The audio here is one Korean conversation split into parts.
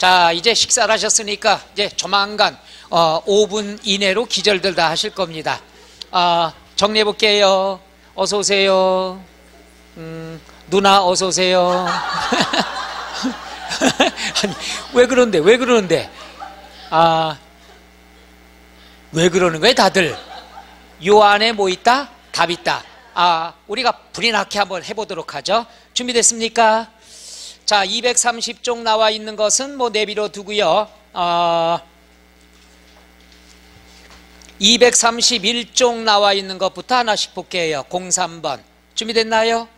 자, 이제 식사를 하셨으니까 이제 조만간 5분 이내로 기절들 다 하실 겁니다. 정리해 볼게요. 어서 오세요. 누나 어서 오세요. 아니, 왜 그러는데? 왜 그러는 거예요, 다들? 요 안에 뭐 있다? 답 있다. 우리가 불이 나게 한번 해보도록 하죠. 준비됐습니까? 자, 230쪽 나와 있는 것은 뭐 내비로 두고요. 231쪽 나와 있는 것부터 하나씩 볼게요. 03번. 준비됐나요?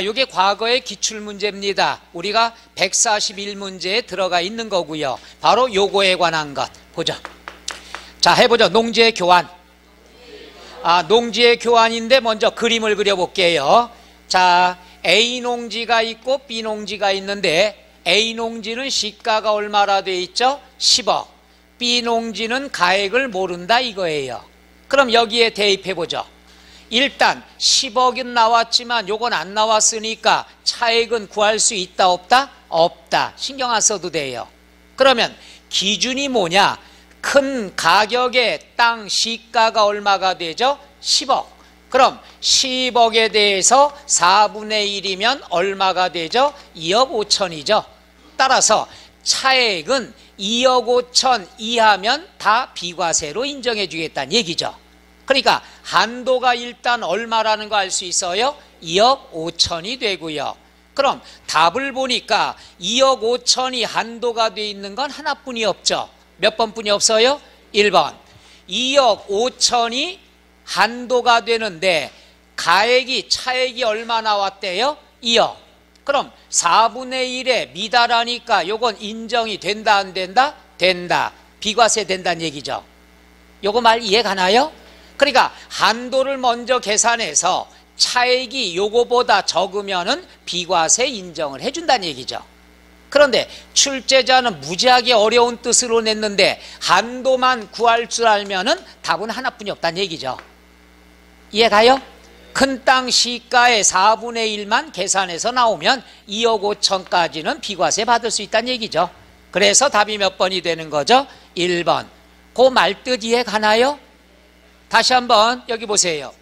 요게 과거의 기출문제입니다. 우리가 141문제에 들어가 있는 거고요. 바로 요거에 관한 것 보죠. 자, 해보죠. 농지의 교환. 농지의 교환인데 먼저 그림을 그려볼게요. 자, A 농지가 있고 B 농지가 있는데 A 농지는 시가가 얼마나 돼 있죠? 10억. B 농지는 가액을 모른다 이거예요. 그럼 여기에 대입해보죠. 일단 10억은 나왔지만 요건 안 나왔으니까 차액은 구할 수 있다 없다? 없다. 신경 안 써도 돼요. 그러면 기준이 뭐냐? 큰 가격의 땅 시가가 얼마가 되죠? 10억. 그럼 10억에 대해서 4분의 1이면 얼마가 되죠? 2억 5천이죠. 따라서 차액은 2억 5천 이하면 다 비과세로 인정해 주겠다는 얘기죠. 그러니까 한도가 일단 얼마라는 거 알 수 있어요? 2억 5천이 되고요. 그럼 답을 보니까 2억 5천이 한도가 돼 있는 건 하나뿐이 없죠. 몇 번뿐이 없어요? 1번. 2억 5천이 한도가 되는데 가액이 차액이 얼마 나왔대요? 2억. 그럼 4분의 1에 미달하니까 요건 인정이 된다 안 된다? 된다. 비과세 된다는 얘기죠. 요거 말 이해 가나요? 그러니까 한도를 먼저 계산해서 차액이 요거보다 적으면은 비과세 인정을 해준다는 얘기죠. 그런데 출제자는 무지하게 어려운 뜻으로 냈는데 한도만 구할 줄 알면은 답은 하나뿐이 없다는 얘기죠. 이해가요? 큰 땅 시가의 4분의 1만 계산해서 나오면 2억 5천까지는 비과세 받을 수 있다는 얘기죠. 그래서 답이 몇 번이 되는 거죠? 1번. 그 말뜻 이해 가나요? 다시 한번 여기 보세요.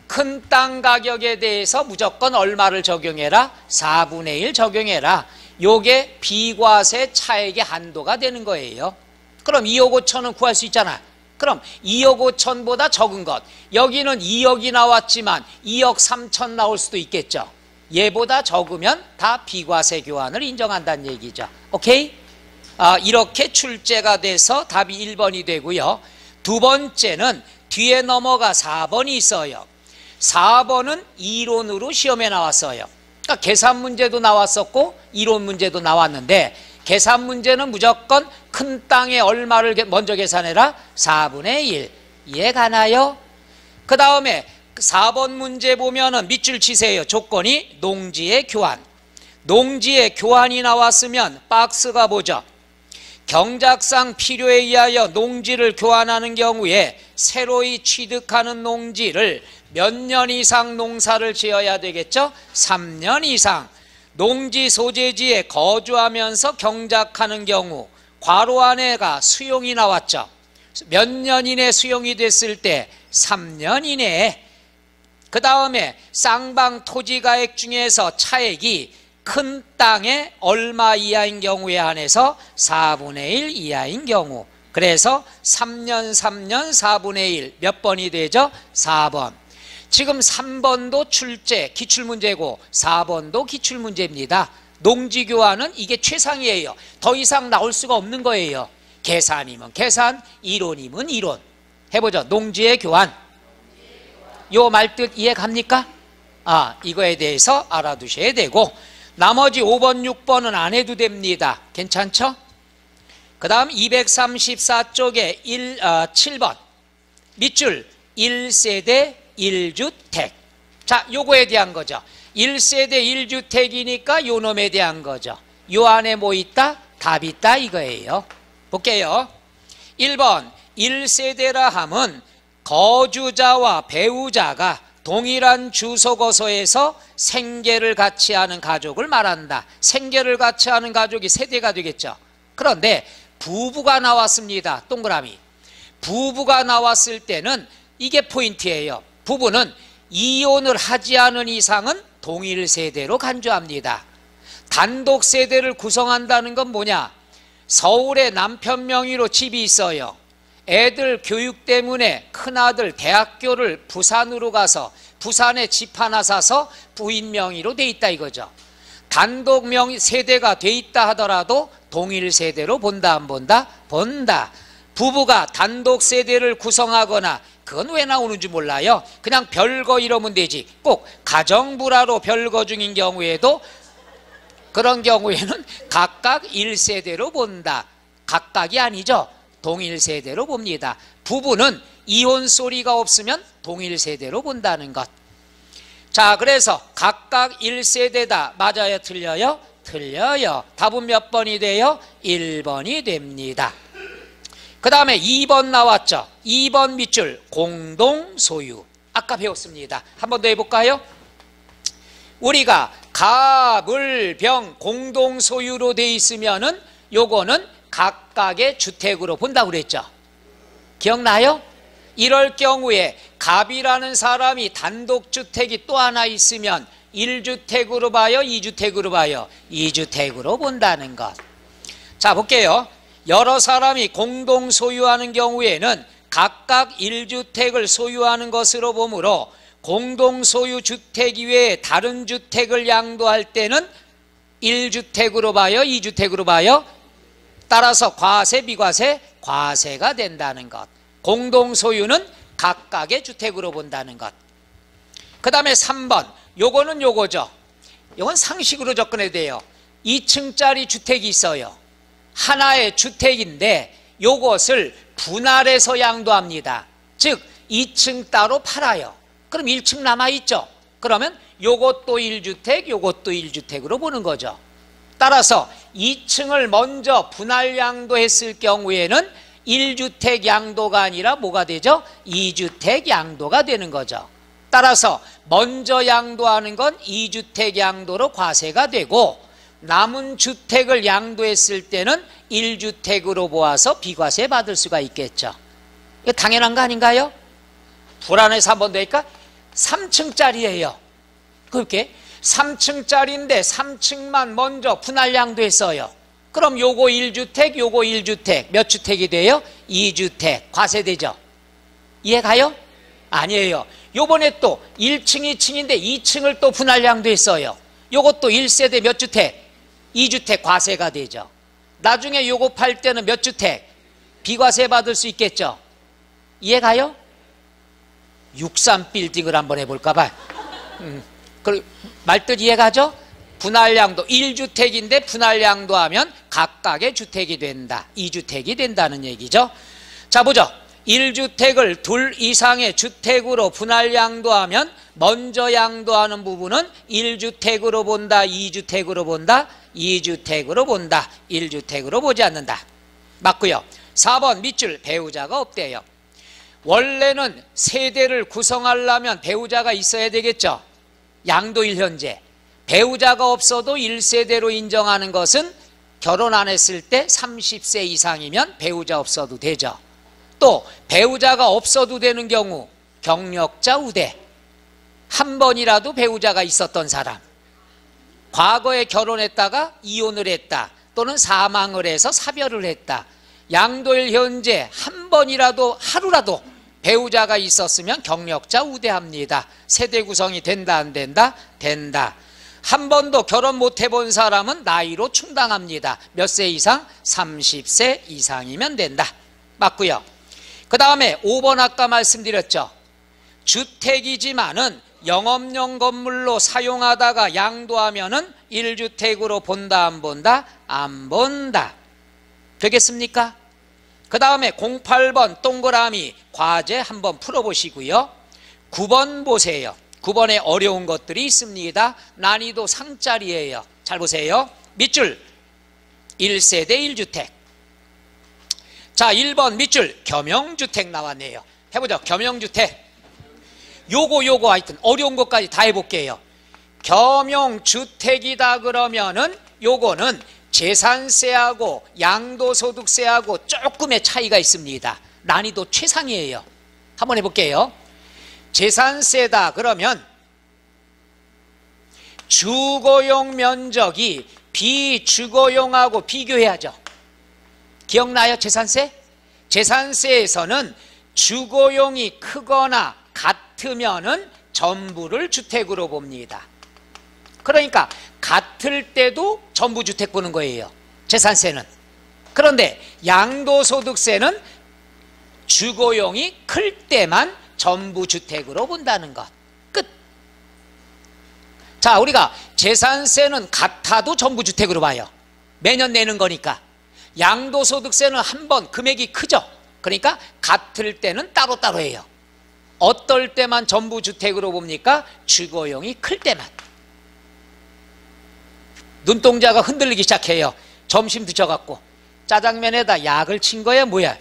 큰 땅 가격에 대해서 무조건 얼마를 적용해라? 4분의 1 적용해라. 요게 비과세 차액의 한도가 되는 거예요. 그럼 2억 5천은 구할 수 있잖아. 그럼 2억 5천보다 적은 것. 여기는 2억이 나왔지만 2억 3천 나올 수도 있겠죠. 얘보다 적으면 다 비과세 교환을 인정한다는 얘기죠. 오케이? 이렇게 출제가 돼서 답이 1번이 되고요. 두 번째는 뒤에 넘어가 4번이 있어요. 4번은 이론으로 시험에 나왔어요. 그러니까 계산 문제도 나왔었고 이론 문제도 나왔는데 계산 문제는 무조건 큰 땅에 얼마를 먼저 계산해라? 4분의 1. 이해 가나요? 그 다음에 4번 문제 보면은 밑줄 치세요. 조건이 농지의 교환. 농지의 교환이 나왔으면 박스가 뭐죠? 경작상 필요에 의하여 농지를 교환하는 경우에 새로이 취득하는 농지를 몇 년 이상 농사를 지어야 되겠죠? 3년 이상. 농지 소재지에 거주하면서 경작하는 경우 괄호 안에가 수용이 나왔죠. 몇 년 이내 수용이 됐을 때 3년 이내에. 그 다음에 쌍방 토지가액 중에서 차액이 큰 땅에 얼마 이하인 경우에 한해서 4분의 1 이하인 경우. 그래서 3년 3년 4분의 1 몇 번이 되죠? 4번. 지금 3번도 출제 기출문제고 4번도 기출문제입니다. 농지교환은 이게 최상이에요. 더 이상 나올 수가 없는 거예요. 계산이면 계산, 이론이면 이론. 해보죠. 농지의 교환. 요 말뜻 이해 갑니까? 이거에 대해서 알아두셔야 되고 나머지 5번, 6번은 안 해도 됩니다. 괜찮죠? 그 다음 234쪽에 7번 밑줄 1세대 1주택. 자, 요거에 대한 거죠. 1세대 1주택이니까 요 놈에 대한 거죠. 요 안에 뭐 있다? 답 있다 이거예요. 볼게요. 1번 1세대라 함은 거주자와 배우자가 동일한 주소거소에서 생계를 같이 하는 가족을 말한다. 생계를 같이 하는 가족이 세대가 되겠죠. 그런데 부부가 나왔습니다. 동그라미. 부부가 나왔을 때는 이게 포인트예요. 부부는 이혼을 하지 않은 이상은 동일 세대로 간주합니다. 단독 세대를 구성한다는 건 뭐냐? 서울에 남편 명의로 집이 있어요. 애들 교육 때문에 큰아들 대학교를 부산으로 가서 부산에 집 하나 사서 부인 명의로 돼 있다 이거죠. 단독 명의 세대가 돼 있다 하더라도 동일 세대로 본다 안 본다? 본다. 부부가 단독 세대를 구성하거나 그건 왜 나오는지 몰라요. 그냥 별거 이러면 되지. 꼭 가정불화로 별거 중인 경우에도 그런 경우에는 각각 1세대로 본다. 각각이 아니죠. 동일 세대로 봅니다. 부부는 이혼 소리가 없으면 동일 세대로 본다는 것. 자, 그래서 각각 1세대다. 맞아요? 틀려요? 틀려요. 답은 몇 번이 돼요? 1번이 됩니다. 그 다음에 2번 나왔죠. 2번 밑줄 공동소유. 아까 배웠습니다. 한 번 더 해볼까요? 우리가 가물병 공동소유로 돼 있으면은 요거는 각각의 주택으로 본다고 그랬죠. 기억나요? 이럴 경우에 갑이라는 사람이 단독주택이 또 하나 있으면 1주택으로 봐요? 2주택으로 봐요? 2주택으로 본다는 것. 자, 볼게요. 여러 사람이 공동 소유하는 경우에는 각각 1주택을 소유하는 것으로 보므로 공동 소유 주택 이외에 다른 주택을 양도할 때는 1주택으로 봐요? 2주택으로 봐요? 따라서 과세, 비과세, 과세가 된다는 것. 공동 소유는 각각의 주택으로 본다는 것. 그 다음에 3번. 요거는 요거죠. 이건 상식으로 접근해야 돼요. 2층짜리 주택이 있어요. 하나의 주택인데 요것을 분할해서 양도합니다. 즉 2층 따로 팔아요. 그럼 1층 남아있죠. 그러면 요것도 1주택, 요것도 1주택으로 보는 거죠. 따라서 2층을 먼저 분할 양도했을 경우에는 1주택 양도가 아니라 뭐가 되죠? 2주택 양도가 되는 거죠. 따라서 먼저 양도하는 건 2주택 양도로 과세가 되고 남은 주택을 양도했을 때는 1주택으로 보아서 비과세 받을 수가 있겠죠. 이거 당연한 거 아닌가요? 불안해서 한 번 더 할까? 3층짜리예요. 그렇게 3층짜리인데 3층만 먼저 분할 양도했어요. 그럼 요거 1주택, 요거 1주택. 몇 주택이 돼요? 2주택. 과세되죠. 이해가요? 아니에요. 요번에 또 1층, 2층인데 2층을 또 분할 양도했어요. 요것도 1세대 몇 주택? 2주택 과세가 되죠. 나중에 요거 팔 때는 몇 주택? 비과세 받을 수 있겠죠. 이해가요? 63빌딩을 한번 해볼까 봐요. 말뜻 이해가죠? 분할양도 1주택인데 분할양도하면 각각의 주택이 된다. 2주택이 된다는 얘기죠. 자, 보죠. 1주택을 둘 이상의 주택으로 분할양도하면 먼저 양도하는 부분은 1주택으로 본다, 2주택으로 본다, 2주택으로 본다, 1주택으로 보지 않는다. 맞고요. 4번 밑줄 배우자가 없대요. 원래는 세대를 구성하려면 배우자가 있어야 되겠죠. 양도일 현재. 배우자가 없어도 1세대로 인정하는 것은 결혼 안 했을 때 30세 이상이면 배우자 없어도 되죠. 또 배우자가 없어도 되는 경우 경력자 우대. 한 번이라도 배우자가 있었던 사람, 과거에 결혼했다가 이혼을 했다 또는 사망을 해서 사별을 했다, 양도일 현재 한 번이라도 하루라도 배우자가 있었으면 경력자 우대합니다. 세대 구성이 된다 안 된다? 된다. 한 번도 결혼 못 해본 사람은 나이로 충당합니다. 몇 세 이상? 30세 이상이면 된다. 맞고요. 그 다음에 5번 아까 말씀드렸죠. 주택이지만은 영업용 건물로 사용하다가 양도하면은 1주택으로 본다 안 본다? 안 본다. 되겠습니까? 그 다음에 08번 동그라미 과제 한번 풀어보시고요. 9번 보세요. 9번에 어려운 것들이 있습니다. 난이도 상짜리예요. 잘 보세요. 밑줄 1세대 1주택. 자, 1번 밑줄 겸용주택 나왔네요. 해보죠. 겸용주택. 요거 하여튼 어려운 것까지 다 해볼게요. 겸용주택이다 그러면은 요거는 재산세하고 양도소득세하고 조금의 차이가 있습니다. 난이도 최상이에요. 한번 해볼게요. 재산세다 그러면 주거용 면적이 비주거용하고 비교해야죠. 기억나요? 재산세? 재산세에서는 주거용이 크거나 같으면은 전부를 주택으로 봅니다. 그러니까 같을 때도 전부 주택 보는 거예요. 재산세는. 그런데 양도소득세는 주거용이 클 때만 전부 주택으로 본다는 것. 끝. 자, 우리가 재산세는 같아도 전부 주택으로 봐요. 매년 내는 거니까. 양도소득세는 한번 금액이 크죠. 그러니까 같을 때는 따로따로 해요. 어떨 때만 전부 주택으로 봅니까? 주거용이 클 때만. 눈동자가 흔들리기 시작해요. 점심 드셔갖고 짜장면에다 약을 친 거야 뭐야.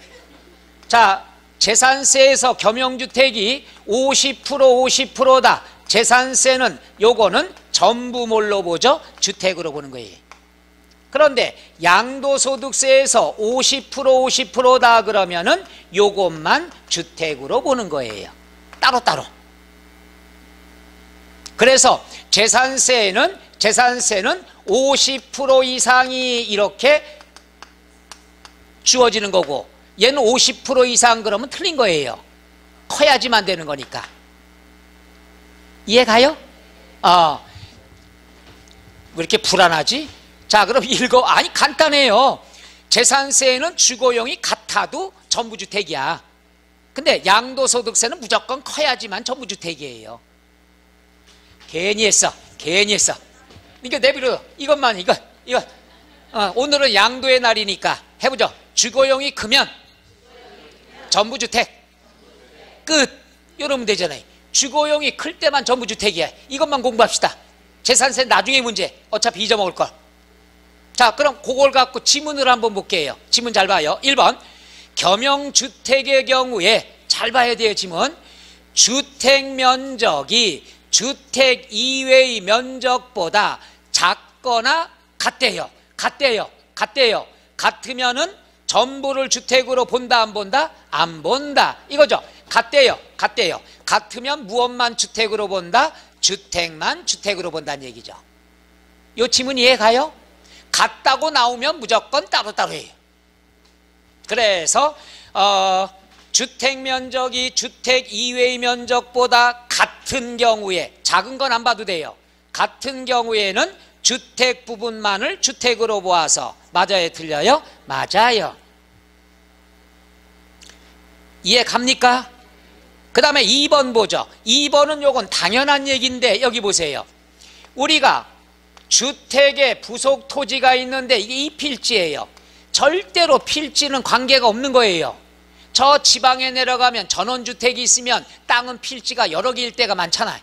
자, 재산세에서 겸용주택이 50%다. 재산세는 요거는 전부 뭘로 보죠? 주택으로 보는 거예요. 그런데 양도소득세에서 50%다 그러면은 요것만 주택으로 보는 거예요. 따로따로. 그래서 재산세는 50% 이상이 이렇게 주어지는 거고, 얘는 50% 이상 그러면 틀린 거예요. 커야지만 되는 거니까. 이해가요? 왜 이렇게 불안하지? 자, 그럼 아니 간단해요. 재산세는 주거용이 같아도 전부주택이야. 근데 양도소득세는 무조건 커야지만 전부주택이에요. 괜히 했어. 그러니까 내비로 이것만 이거 오늘은 양도의 날이니까 해보죠. 주거용이 크면 전부주택. 끝. 이러면 되잖아요. 주거용이 클 때만 전부주택이야. 이것만 공부합시다. 재산세 나중에 문제. 어차피 잊어먹을 걸. 자, 그럼 그걸 갖고 지문을 한번 볼게요. 지문 잘 봐요. 1번 겸용주택의 경우에 잘 봐야 돼요. 지문. 주택면적이 주택 이외의 면적보다 작거나 같대요. 같으면은 전부를 주택으로 본다 안 본다? 안 본다. 이거죠. 같대요. 같으면 무엇만 주택으로 본다? 주택만 주택으로 본다는 얘기죠. 이 지문 이해가요? 같다고 나오면 무조건 따로따로 해요. 그래서 주택면적이 주택 이외의 면적보다 같은 경우에, 작은 건 안 봐도 돼요. 같은 경우에는 주택 부분만을 주택으로 보아서 맞아요, 틀려요? 맞아요. 이해 갑니까? 그 다음에 2번 보죠. 2번은 요건 당연한 얘기인데 여기 보세요. 우리가 주택에 부속 토지가 있는데 이게 이 필지예요. 절대로 필지는 관계가 없는 거예요. 저 지방에 내려가면 전원주택이 있으면 땅은 필지가 여러 개일 때가 많잖아요.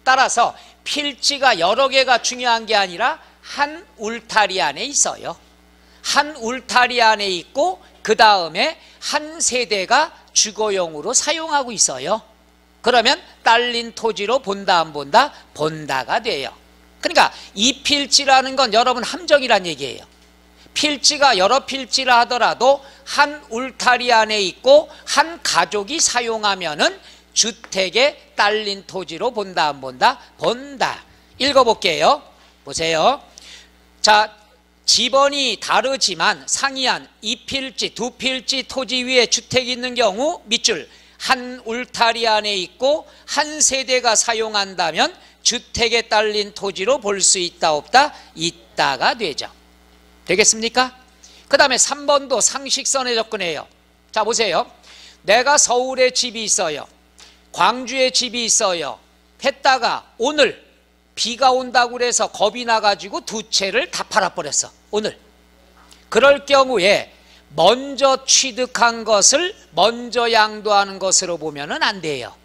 따라서 필지가 여러 개가 중요한 게 아니라 한 울타리 안에 있어요. 한 울타리 안에 있고 그 다음에 한 세대가 주거용으로 사용하고 있어요. 그러면 딸린 토지로 본다 안 본다? 본다가 돼요. 그러니까 이 필지라는 건 여러분 함정이란 얘기예요. 필지가 여러 필지라 하더라도 한 울타리 안에 있고 한 가족이 사용하면은 주택에 딸린 토지로 본다 안 본다? 본다. 읽어볼게요. 보세요. 자, 지번이 다르지만 상이한 이 필지, 두 필지 토지 위에 주택이 있는 경우 밑줄 한 울타리 안에 있고 한 세대가 사용한다면 주택에 딸린 토지로 볼 수 있다 없다? 있다가 되죠. 되겠습니까? 그 다음에 3번도 상식선에 접근해요. 자, 보세요. 내가 서울에 집이 있어요. 광주에 집이 있어요. 했다가 오늘 비가 온다고 그래서 겁이 나가지고 두 채를 다 팔아버렸어. 오늘. 그럴 경우에 먼저 취득한 것을 먼저 양도하는 것으로 보면은 안 돼요.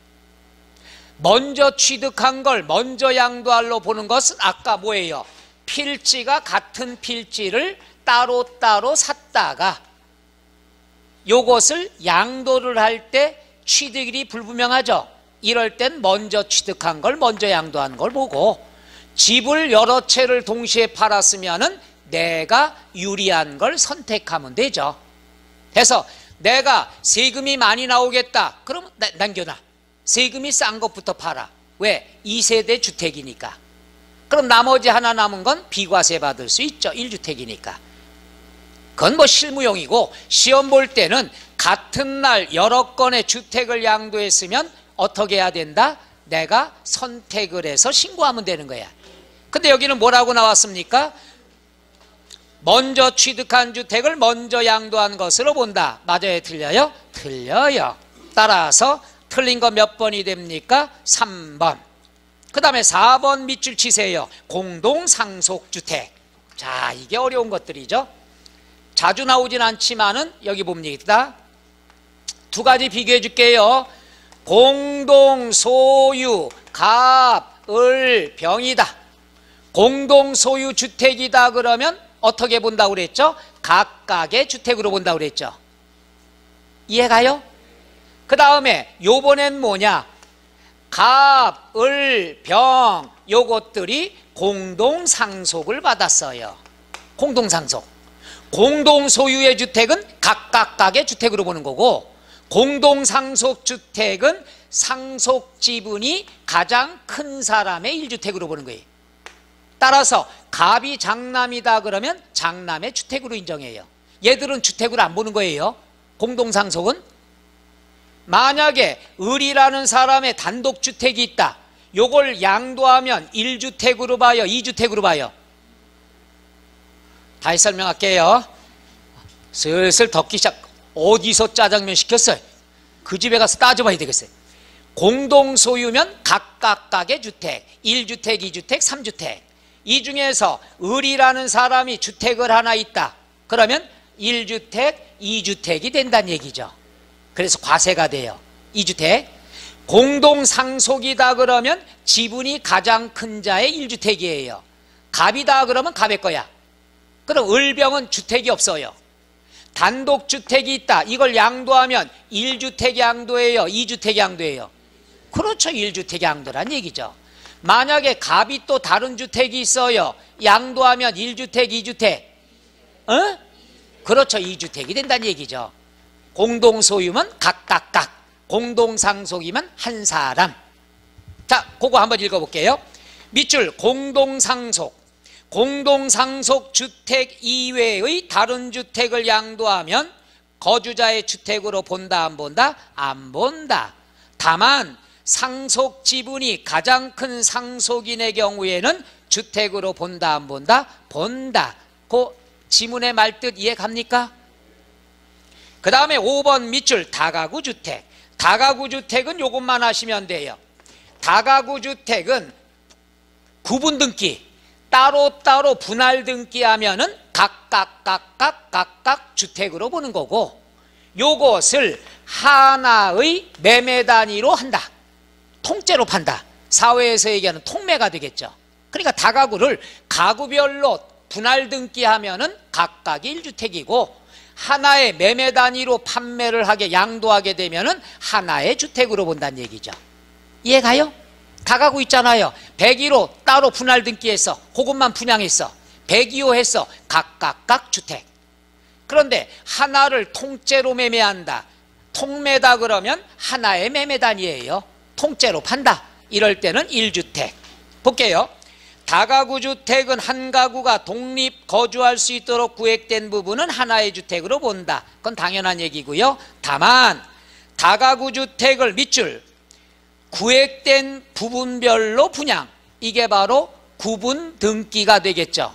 먼저 취득한 걸 먼저 양도할로 보는 것은 아까 뭐예요? 필지가 같은 필지를 따로따로 샀다가 요것을 양도를 할 때 취득일이 불분명하죠. 이럴 땐 먼저 취득한 걸 먼저 양도한 걸 보고, 집을 여러 채를 동시에 팔았으면은 내가 유리한 걸 선택하면 되죠. 그래서 내가 세금이 많이 나오겠다. 그럼 남겨놔. 세금이 싼 것부터 팔아. 왜? 2세대 주택이니까. 그럼 나머지 하나 남은 건 비과세 받을 수 있죠. 1주택이니까. 그건 뭐 실무용이고, 시험 볼 때는 같은 날 여러 건의 주택을 양도했으면 어떻게 해야 된다? 내가 선택을 해서 신고하면 되는 거야. 근데 여기는 뭐라고 나왔습니까? 먼저 취득한 주택을 먼저 양도한 것으로 본다. 맞아요? 틀려요? 틀려요. 따라서 틀린 거 몇 번이 됩니까? 3번. 그 다음에 4번 밑줄 치세요. 공동상속주택. 자, 이게 어려운 것들이죠. 자주 나오진 않지만은 여기 봅니다. 두 가지 비교해 줄게요. 공동소유 갑, 을, 병이다. 공동소유 주택이다 그러면 어떻게 본다고 그랬죠? 각각의 주택으로 본다고 그랬죠. 이해가요? 그 다음에 요번엔 뭐냐? 갑, 을, 병 요것들이 공동상속을 받았어요. 공동상속. 공동소유의 주택은 각각의 주택으로 보는 거고, 공동상속주택은 상속지분이 가장 큰 사람의 1주택으로 보는 거예요. 따라서 갑이 장남이다 그러면 장남의 주택으로 인정해요. 얘들은 주택으로 안 보는 거예요. 공동상속은. 만약에 을이라는 사람의 단독주택이 있다. 요걸 양도하면 1주택으로 봐요, 2주택으로 봐요? 다시 설명할게요. 슬슬 덥기 시작. 어디서 짜장면 시켰어요? 그 집에 가서 따져봐야 되겠어요. 공동소유면 각각의 주택, 1주택, 2주택, 3주택. 이 중에서 을이라는 사람이 주택을 하나 있다. 그러면 1주택, 2주택이 된다는 얘기죠. 그래서 과세가 돼요. 2주택. 공동상속이다 그러면 지분이 가장 큰 자의 1주택이에요. 갑이다 그러면 갑의 거야. 그럼 을병은 주택이 없어요. 단독주택이 있다. 이걸 양도하면 1주택 양도예요, 2주택 양도예요? 그렇죠. 1주택 양도란 얘기죠. 만약에 갑이 또 다른 주택이 있어요. 양도하면 1주택, 2주택? 어? 그렇죠. 2주택이 된다는 얘기죠. 공동소유면 각각, 공동상속이면 한 사람. 자, 그거 한번 읽어볼게요. 밑줄 공동상속. 공동상속 주택 이외의 다른 주택을 양도하면 거주자의 주택으로 본다, 안 본다? 안 본다. 다만 상속 지분이 가장 큰 상속인의 경우에는 주택으로 본다, 안 본다? 본다. 그 지문의 말뜻 이해 갑니까? 그 다음에 5번 밑줄 다가구 주택. 다가구 주택은 요것만 하시면 돼요. 다가구 주택은 구분 등기, 따로따로 분할 등기하면은 각각 주택으로 보는 거고, 요것을 하나의 매매 단위로 한다. 통째로 판다. 사회에서 얘기하는 통매가 되겠죠. 그러니까 다가구를 가구별로 분할 등기하면은 각각이 1주택이고, 하나의 매매 단위로 판매를 하게 양도하게 되면은 하나의 주택으로 본다는 얘기죠. 이해가요? 다가구 있잖아요. 101호 따로 분할 등기했어. 그것만 분양했어. 102호 했어. 각각 주택. 그런데 하나를 통째로 매매한다. 통매다 그러면 하나의 매매 단위예요. 통째로 판다. 이럴 때는 1주택. 볼게요. 다가구 주택은 한 가구가 독립 거주할 수 있도록 구획된 부분은 하나의 주택으로 본다. 그건 당연한 얘기고요. 다만 다가구 주택을 밑줄 구획된 부분별로 분양, 이게 바로 구분 등기가 되겠죠.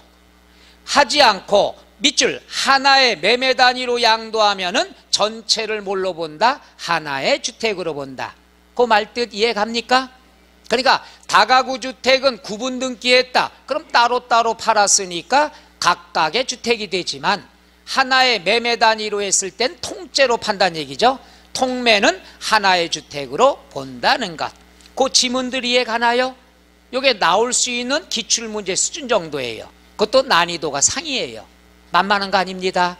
하지 않고 밑줄 하나의 매매 단위로 양도하면은 전체를 뭘로 본다? 하나의 주택으로 본다. 그 말뜻 이해 갑니까? 그러니까 다가구 주택은 구분 등기했다. 그럼 따로따로 팔았으니까 각각의 주택이 되지만 하나의 매매 단위로 했을 땐 통째로 판다는 얘기죠. 통매는 하나의 주택으로 본다는 것. 그 지문들 이해 가나요? 이게 나올 수 있는 기출문제 수준 정도예요. 그것도 난이도가 상이에요. 만만한 거 아닙니다.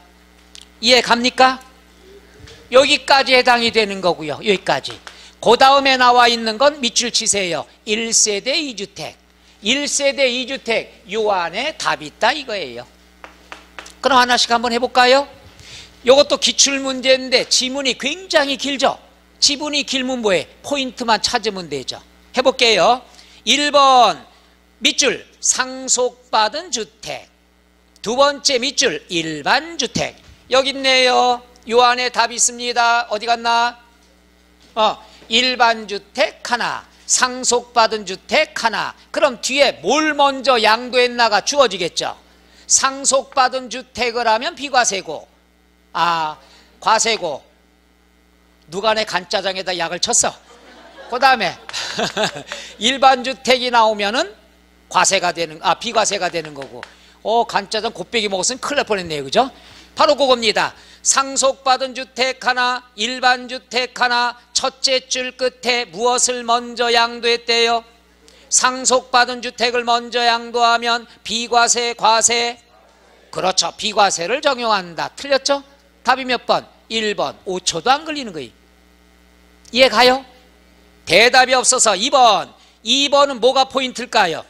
이해 갑니까? 여기까지 해당이 되는 거고요. 여기까지. 그 다음에 나와 있는 건 밑줄 치세요. 1세대 2주택. 1세대 2주택 요 안에 답이 있다 이거예요. 그럼 하나씩 한번 해볼까요? 이것도 기출문제인데 지문이 굉장히 길죠? 지문이 길면 뭐해? 포인트만 찾으면 되죠. 해볼게요. 1번 밑줄 상속받은 주택, 두 번째 밑줄 일반 주택. 여기 있네요. 요 안에 답이 있습니다. 어디 갔나? 일반 주택 하나, 상속받은 주택 하나. 그럼 뒤에 뭘 먼저 양도했나가 주어지겠죠. 상속받은 주택을 하면 비과세고, 과세고. 누가 내 간짜장에다 약을 쳤어? 그 다음에 일반 주택이 나오면은 과세가 되는, 비과세가 되는 거고. 간짜장 곱빼기 먹었으면 큰일 날 뻔했네요. 그죠? 바로 그겁니다. 상속받은 주택 하나, 일반 주택 하나. 첫째 줄 끝에 무엇을 먼저 양도했대요? 상속받은 주택을 먼저 양도하면 비과세, 과세. 그렇죠. 비과세를 적용한다. 틀렸죠? 답이 몇 번? 1번. 5초도 안 걸리는 거예요. 이해 가요? 대답이 없어서 2번. 2번은 뭐가 포인트일까요?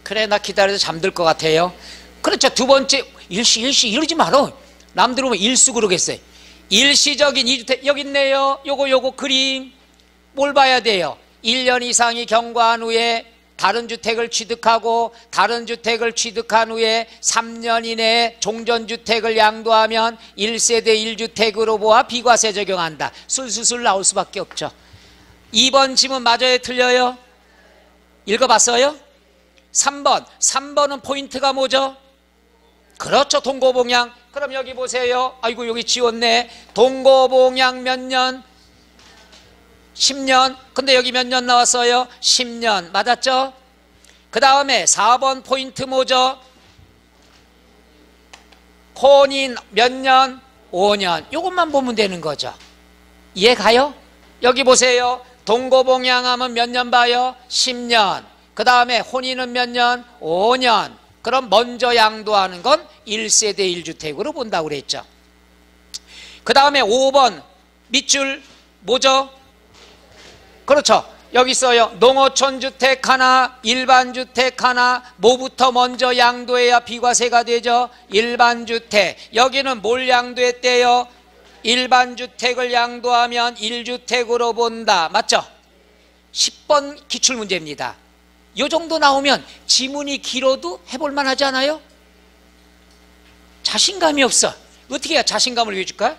그래, 나 기다려서 잠들 것 같아요. 그렇죠. 두 번째, 일시 이러지 말어. 남들 오면 일수 그러겠어요. 일시적인 이주택, 여기 있네요. 요거 그림. 뭘 봐야 돼요? 1년 이상이 경과한 후에 다른 주택을 취득하고, 다른 주택을 취득한 후에 3년 이내에 종전주택을 양도하면 1세대 1주택으로 보아 비과세 적용한다. 술술술 나올 수밖에 없죠. 2번 지문 맞아요? 틀려요? 읽어봤어요? 3번은 포인트가 뭐죠? 그렇죠. 동고봉양. 그럼 여기 보세요. 아이고 여기 지웠네. 동고봉양 몇 년? 10년. 근데 여기 몇 년 나왔어요? 10년. 맞았죠? 그 다음에 4번 포인트 뭐죠? 혼인 몇 년? 5년. 이것만 보면 되는 거죠. 이해 가요? 여기 보세요. 동고봉양하면 몇 년 봐요? 10년. 그 다음에 혼인은 몇 년? 5년. 그럼 먼저 양도하는 건 1세대 1주택으로 본다고 그랬죠. 그 다음에 5번 밑줄 뭐죠? 그렇죠. 여기 있어요. 농어촌 주택 하나, 일반 주택 하나. 뭐부터 먼저 양도해야 비과세가 되죠? 일반 주택. 여기는 뭘 양도했대요? 일반 주택을 양도하면 1주택으로 본다. 맞죠? 10번 기출문제입니다. 이 정도 나오면 지문이 길어도 해볼만 하지 않아요? 자신감이 없어. 어떻게 해야 자신감을 위해줄까요?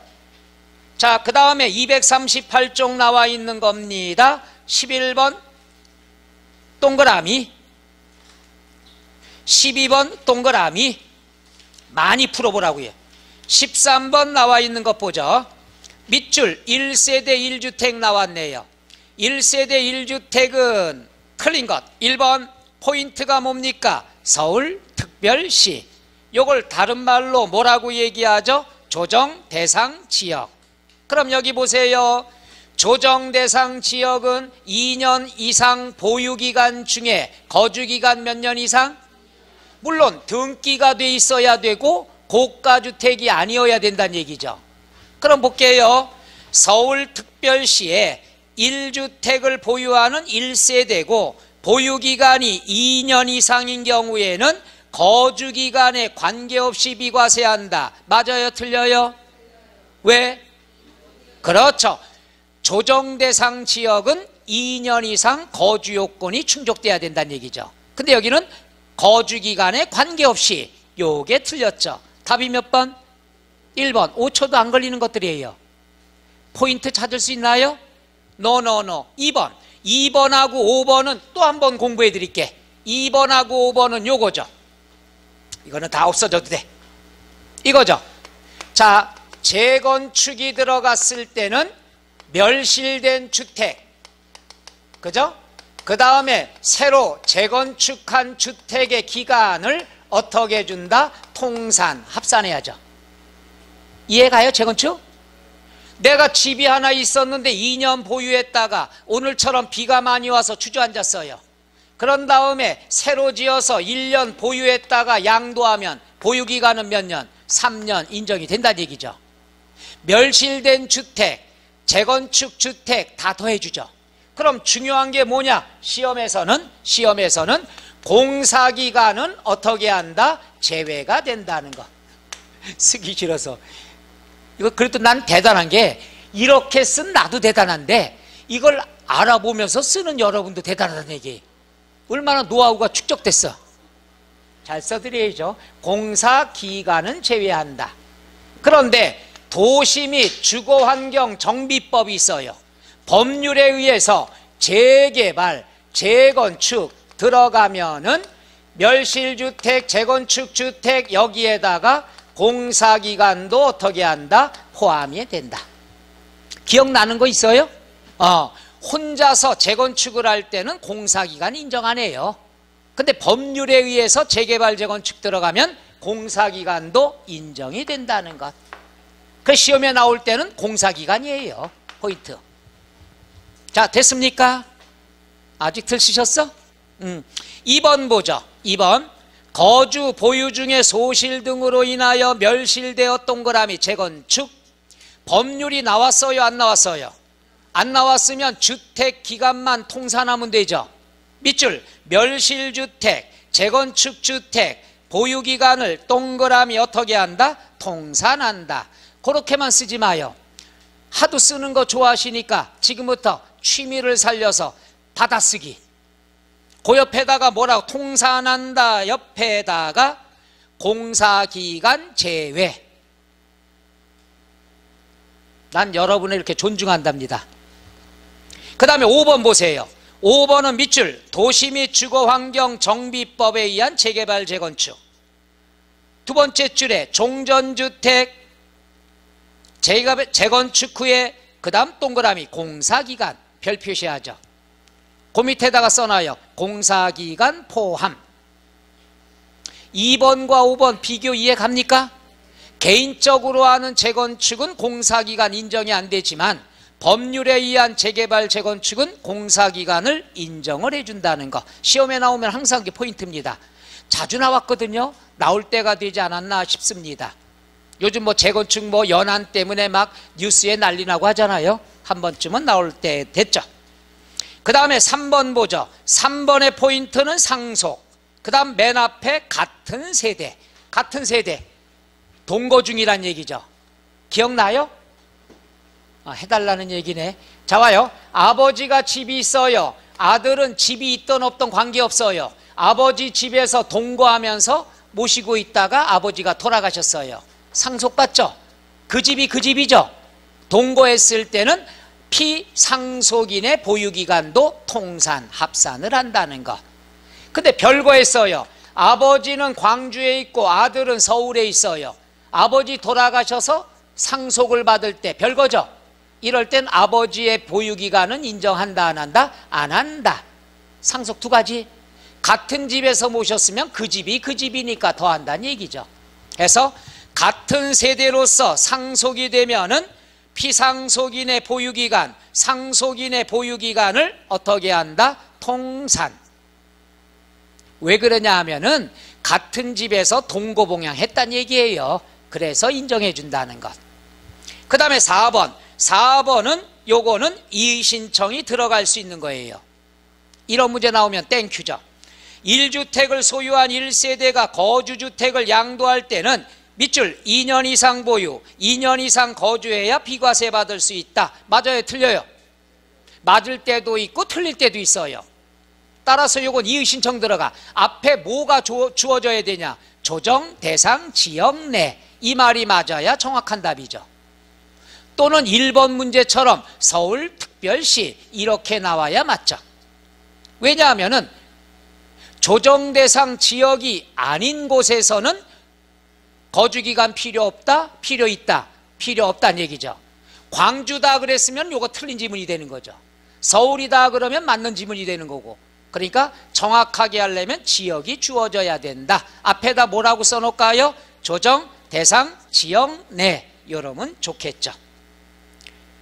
자, 그 다음에 238쪽 나와 있는 겁니다. 11번 동그라미, 12번 동그라미. 많이 풀어보라고요. 13번 나와 있는 것 보죠. 밑줄 1세대 1주택 나왔네요. 1세대 1주택은 틀린 것. 1번 포인트가 뭡니까? 서울특별시. 요걸 다른 말로 뭐라고 얘기하죠? 조정 대상 지역. 그럼 여기 보세요. 조정 대상 지역은 2년 이상 보유기간 중에 거주기간 몇 년 이상? 물론 등기가 돼 있어야 되고 고가주택이 아니어야 된다는 얘기죠. 그럼 볼게요. 서울특별시에 1주택을 보유하는 1세대고 보유기간이 2년 이상인 경우에는 거주기간에 관계없이 비과세한다. 맞아요? 틀려요? 왜? 그렇죠. 조정대상 지역은 2년 이상 거주요건이 충족돼야 된다는 얘기죠. 근데 여기는 거주기간에 관계없이. 요게 틀렸죠. 답이 몇 번? 1번. 5초도 안 걸리는 것들이에요. 포인트 찾을 수 있나요? 노. 2번. 2번하고 5번은 또 한 번 공부해 드릴게. 2번하고 5번은 요거죠. 이거는 다 없어져도 돼. 이거죠. 자, 재건축이 들어갔을 때는 멸실된 주택, 그죠? 그 다음에 새로 재건축한 주택의 기간을 어떻게 해준다? 통산, 합산해야죠. 이해가요? 재건축? 내가 집이 하나 있었는데 2년 보유했다가 오늘처럼 비가 많이 와서 주저앉았어요. 그런 다음에 새로 지어서 1년 보유했다가 양도하면 보유기간은 몇 년? 3년 인정이 된다는 얘기죠. 멸실된 주택, 재건축 주택 다 더해주죠. 그럼 중요한 게 뭐냐? 시험에서는 공사기간은 어떻게 한다? 제외가 된다는 거. 쓰기 싫어서. 이거 그래도 난 대단한 게, 이렇게 쓴 나도 대단한데 이걸 알아보면서 쓰는 여러분도 대단하다는 얘기. 얼마나 노하우가 축적됐어. 잘 써드려야죠. 공사기간은 제외한다. 그런데 도시 및 주거환경 정비법이 있어요. 법률에 의해서 재개발, 재건축 들어가면은 멸실주택, 재건축주택 여기에다가 공사기간도 어떻게 한다? 포함이 된다. 기억나는 거 있어요? 혼자서 재건축을 할 때는 공사기간 인정 안 해요. 근데 법률에 의해서 재개발, 재건축 들어가면 공사기간도 인정이 된다는 것. 그 시험에 나올 때는 공사기간이에요. 포인트. 자, 됐습니까? 아직 들으셨어? 2번 보죠. 2번. 거주, 보유 중에 소실 등으로 인하여 멸실되어 동그라미 재건축. 법률이 나왔어요? 안 나왔어요? 안 나왔으면 주택 기간만 통산하면 되죠. 밑줄. 멸실주택, 재건축주택, 보유기간을 동그라미 어떻게 한다? 통산한다. 그렇게만 쓰지 마요. 하도 쓰는 거 좋아하시니까 지금부터 취미를 살려서 받아쓰기. 그 옆에다가 뭐라고? 통산한다 옆에다가 공사기간 제외. 난 여러분을 이렇게 존중한답니다. 그 다음에 5번 보세요. 5번은 밑줄. 도시 및 주거환경 정비법에 의한 재개발, 재건축. 두 번째 줄에 종전주택 재건축 후에 그 다음 동그라미 공사기간 별 표시하죠. 그 밑에다가 써놔요. 공사기간 포함. 2번과 5번 비교 이해 갑니까? 개인적으로 하는 재건축은 공사기간 인정이 안 되지만 법률에 의한 재개발, 재건축은 공사기간을 인정을 해준다는 거. 시험에 나오면 항상 그게 포인트입니다. 자주 나왔거든요. 나올 때가 되지 않았나 싶습니다. 요즘 뭐 재건축 뭐 연한 때문에 막 뉴스에 난리 나고 하잖아요. 한 번쯤은 나올 때 됐죠. 그 다음에 3번 보죠. 3번의 포인트는 상속. 그 다음 맨 앞에 같은 세대. 같은 세대. 동거 중이란 얘기죠. 기억나요? 해달라는 얘기네. 자, 와요. 아버지가 집이 있어요. 아들은 집이 있던 없던 관계없어요. 아버지 집에서 동거하면서 모시고 있다가 아버지가 돌아가셨어요. 상속받죠? 그 집이 그 집이죠. 동거했을 때는 피상속인의 보유기간도 통산, 합산을 한다는 것. 근데 별거했어요. 아버지는 광주에 있고 아들은 서울에 있어요. 아버지 돌아가셔서 상속을 받을 때 별거죠. 이럴 땐 아버지의 보유기간은 인정한다 안 한다? 안 한다. 상속 두 가지. 같은 집에서 모셨으면 그 집이 그 집이니까 더 한다는 얘기죠. 그래서 같은 세대로서 상속이 되면은 피상속인의 보유기간, 상속인의 보유기간을 어떻게 한다? 통산. 왜 그러냐 하면은 같은 집에서 동거봉양했다는 얘기예요. 그래서 인정해 준다는 것. 그 다음에 4번. 4번은 요거는 이의신청이 들어갈 수 있는 거예요. 이런 문제 나오면 땡큐죠. 1주택을 소유한 1세대가 거주주택을 양도할 때는 밑줄 2년 이상 보유, 2년 이상 거주해야 비과세 받을 수 있다. 맞아요? 틀려요? 맞을 때도 있고 틀릴 때도 있어요. 따라서 요건 이의신청 들어가. 앞에 뭐가 주어져야 되냐? 조정, 대상, 지역 내. 이 말이 맞아야 정확한 답이죠. 또는 1번 문제처럼 서울, 특별시 이렇게 나와야 맞죠. 왜냐하면은 조정 대상 지역이 아닌 곳에서는 거주기간 필요 없다? 필요 있다? 필요 없다는 얘기죠. 광주다 그랬으면 요거 틀린 지문이 되는 거죠. 서울이다 그러면 맞는 지문이 되는 거고. 그러니까 정확하게 하려면 지역이 주어져야 된다. 앞에다 뭐라고 써놓을까요? 조정, 대상, 지역 내. 이러면 좋겠죠.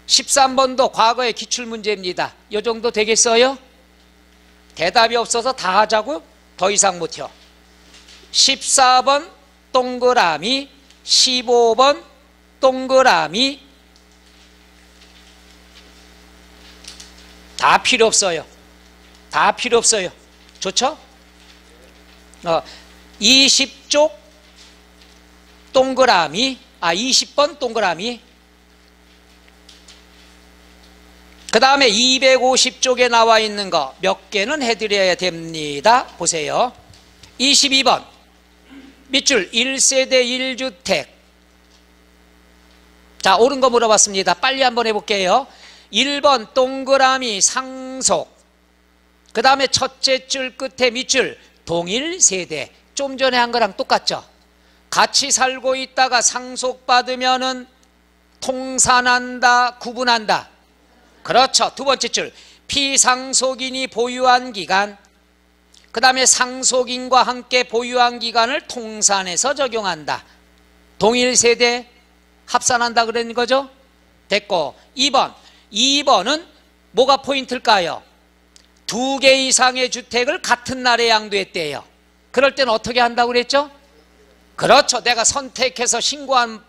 13번도 과거의 기출문제입니다. 이 정도 되겠어요? 대답이 없어서 다 하자고? 더 이상 못해요. 14번 동그라미, 15번 동그라미. 다 필요 없어요. 다 필요 없어요. 좋죠? 20쪽 동그라미, 20번 동그라미. 그 다음에 250쪽에 나와 있는 거 몇 개는 해드려야 됩니다. 보세요. 22번 밑줄 1세대 1주택. 자, 옳은 거 물어봤습니다. 빨리 한번 해볼게요. 1번 동그라미 상속. 그 다음에 첫째 줄 끝에 밑줄 동일 세대. 좀 전에 한 거랑 똑같죠? 같이 살고 있다가 상속받으면은 통산한다, 구분한다. 그렇죠. 두 번째 줄 피상속인이 보유한 기간, 그 다음에 상속인과 함께 보유한 기간을 통산해서 적용한다. 동일 세대 합산한다 그런 거죠. 됐고 2번은 뭐가 포인트일까요? 2개 이상의 주택을 같은 날에 양도했대요. 그럴 때는 어떻게 한다고 그랬죠? 그렇죠. 내가 선택해서 신고하면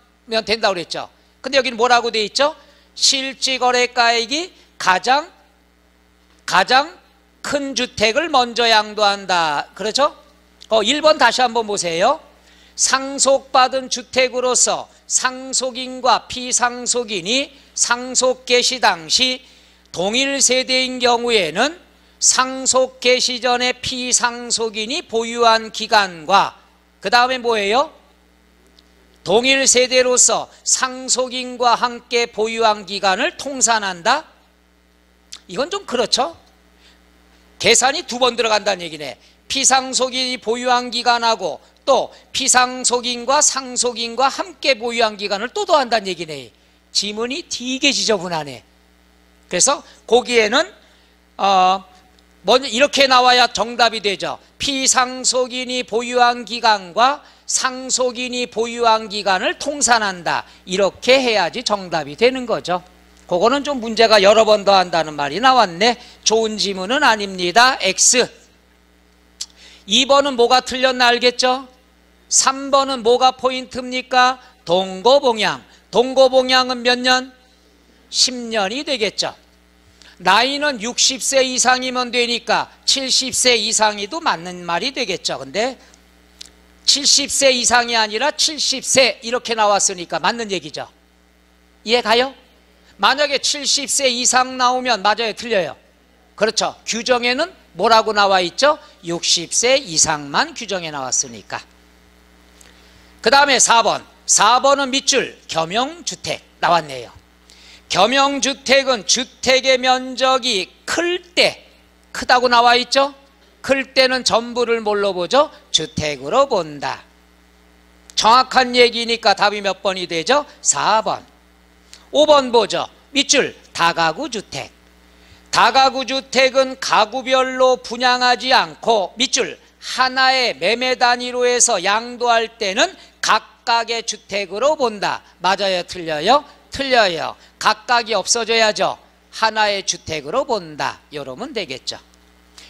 된다고 그랬죠. 근데 여기는 뭐라고 돼 있죠? 실지거래가액이 가장 큰 주택을 먼저 양도한다. 그렇죠? 1번 다시 한번 보세요. 상속받은 주택으로서 상속인과 피상속인이 상속 개시 당시 동일 세대인 경우에는 상속 개시 전에 피상속인이 보유한 기간과 그 다음에 뭐예요? 동일 세대로서 상속인과 함께 보유한 기간을 통산한다? 이건 좀 그렇죠? 계산이 2번 들어간다는 얘기네. 피상속인이 보유한 기간하고 또 피상속인과 상속인과 함께 보유한 기간을 또 더한다는 얘기네. 지문이 되게 지저분하네. 그래서 거기에는 먼저 이렇게 나와야 정답이 되죠. 피상속인이 보유한 기간과 상속인이 보유한 기간을 통산한다. 이렇게 해야지 정답이 되는 거죠. 그거는 좀 문제가 여러 번 더 한다는 말이 나왔네. 좋은 지문은 아닙니다. X. 2번은 뭐가 틀렸나 알겠죠? 3번은 뭐가 포인트입니까? 동거봉양. 동거봉양은 몇 년? 10년이 되겠죠. 나이는 60세 이상이면 되니까 70세 이상이도 맞는 말이 되겠죠. 근데 70세 이상이 아니라 70세 이렇게 나왔으니까 맞는 얘기죠. 이해 가요? 만약에 70세 이상 나오면 맞아요, 틀려요? 그렇죠. 규정에는 뭐라고 나와 있죠? 60세 이상만 규정에 나왔으니까. 그 다음에 4번은 밑줄 겸용주택 나왔네요. 겸용주택은 주택의 면적이 클 때, 크다고 나와 있죠? 클 때는 전부를 뭘로 보죠? 주택으로 본다. 정확한 얘기니까 답이 몇 번이 되죠? 4번. 5번 보죠. 밑줄 다가구주택. 다가구주택은 가구별로 분양하지 않고 밑줄 하나의 매매 단위로 해서 양도할 때는 각각의 주택으로 본다. 맞아요, 틀려요? 틀려요. 각각이 없어져야죠. 하나의 주택으로 본다. 이러면 되겠죠.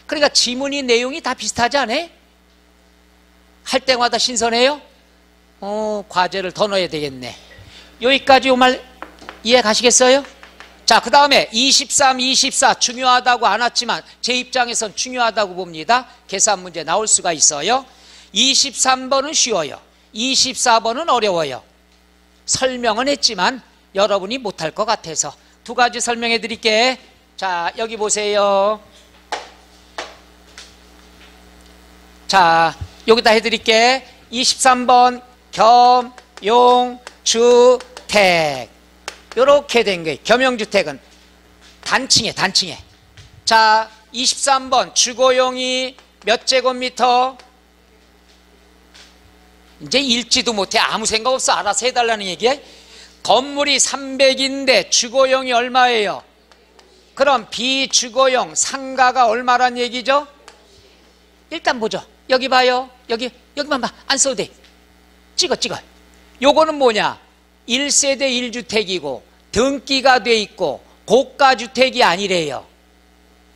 그러니까 지문이 내용이 다 비슷하지 않아요? 할 때마다 신선해요? 과제를 더 넣어야 되겠네. 여기까지 요 말 이해 가시겠어요? 자, 그 다음에 23, 24 중요하다고 안 왔지만 제 입장에선 중요하다고 봅니다. 계산 문제 나올 수가 있어요. 23번은 쉬워요. 24번은 어려워요. 설명은 했지만 여러분이 못할 것 같아서 두 가지 설명해 드릴게. 자, 여기 보세요. 자, 여기다 해드릴게. 23번 겸용주택. 이렇게 된 거예요. 겸용주택은 단층에. 자, 23번 주거용이 몇 제곱미터? 이제 읽지도 못해. 아무 생각 없어. 알아서 해달라는 얘기야. 건물이 300인데 주거용이 얼마예요? 그럼 비주거용 상가가 얼마란 얘기죠? 일단 보죠. 여기 봐요. 여기만 봐. 안 써도 돼. 찍어. 요거는 뭐냐? 1세대 1주택이고 등기가 돼 있고 고가주택이 아니래요.